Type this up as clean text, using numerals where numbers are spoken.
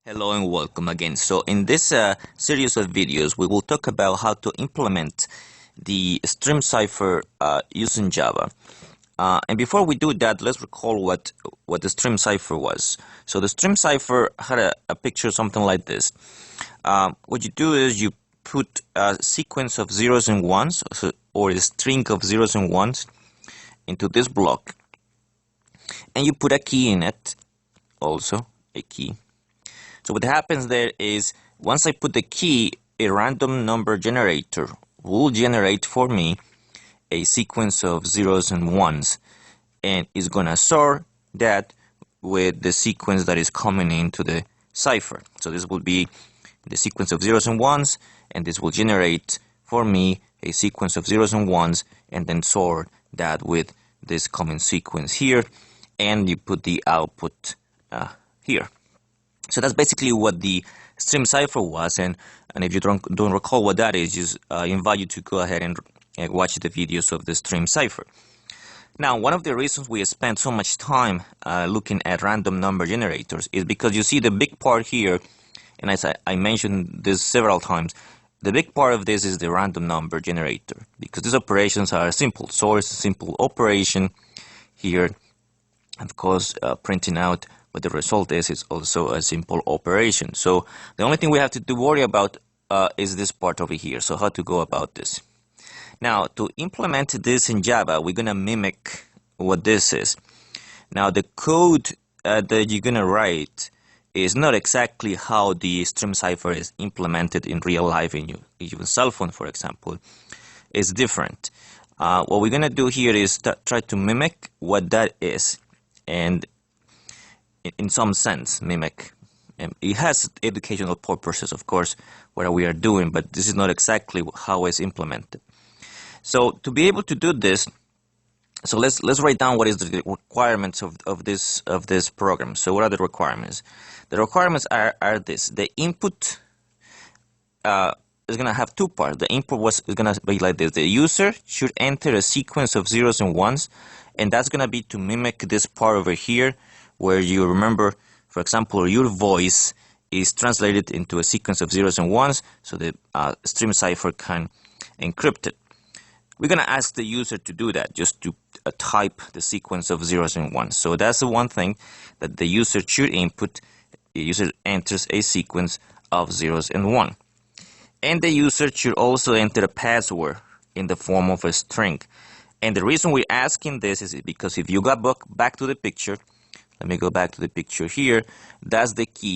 Hello and welcome again. So in this series of videos, we will talk about how to implement the stream cipher using Java. And before we do that, let's recall what the stream cipher was. So the stream cipher had a picture something like this. What you do is you put a sequence of zeros and ones, or a string of zeros and ones, into this block, and you put a key in it, also a key. So what happens there is, once I put the key, a random number generator will generate for me a sequence of zeros and ones, and is gonna sort that with the sequence that is coming into the cipher. So this will be the sequence of zeros and ones, and this will generate for me a sequence of zeros and ones, and then sort that with this common sequence here, and you put the output here. So that's basically what the stream cipher was, and if you don't recall what that is, just I invite you to go ahead and watch the videos of the stream cipher. Now, one of the reasons we spend so much time looking at random number generators is because you see the big part here, and as I mentioned this several times, the big part of this is the random number generator, because these operations are simple. Source, simple operation here, of course, printing out what the result is also a simple operation. So the only thing we have to worry about is this part over here. So how to go about this? Now, to implement this in Java, we're gonna mimic what this is. Now, the code that you're gonna write is not exactly how the stream cipher is implemented in real life in your cell phone, for example. It's different. What we're gonna do here is try to mimic what that is, and in some sense mimic. It has educational purposes, of course, what we are doing, but this is not exactly how it's implemented. So to be able to do this, so let's write down what is the requirements of this program. So what are the requirements? The requirements are this. The input is going to have two parts. The input is going to be like this. The user should enter a sequence of zeros and ones, and that's going to be to mimic this part over here, where you remember, for example, your voice is translated into a sequence of zeros and ones, so the stream cipher can encrypt it. We're going to ask the user to do that, just to type the sequence of zeros and ones. So that's the one thing that the user should input. The user enters a sequence of zeros and one. And the user should also enter a password in the form of a string. And the reason we're asking this is because if you go back to the picture, let me go back to the picture here. That's the key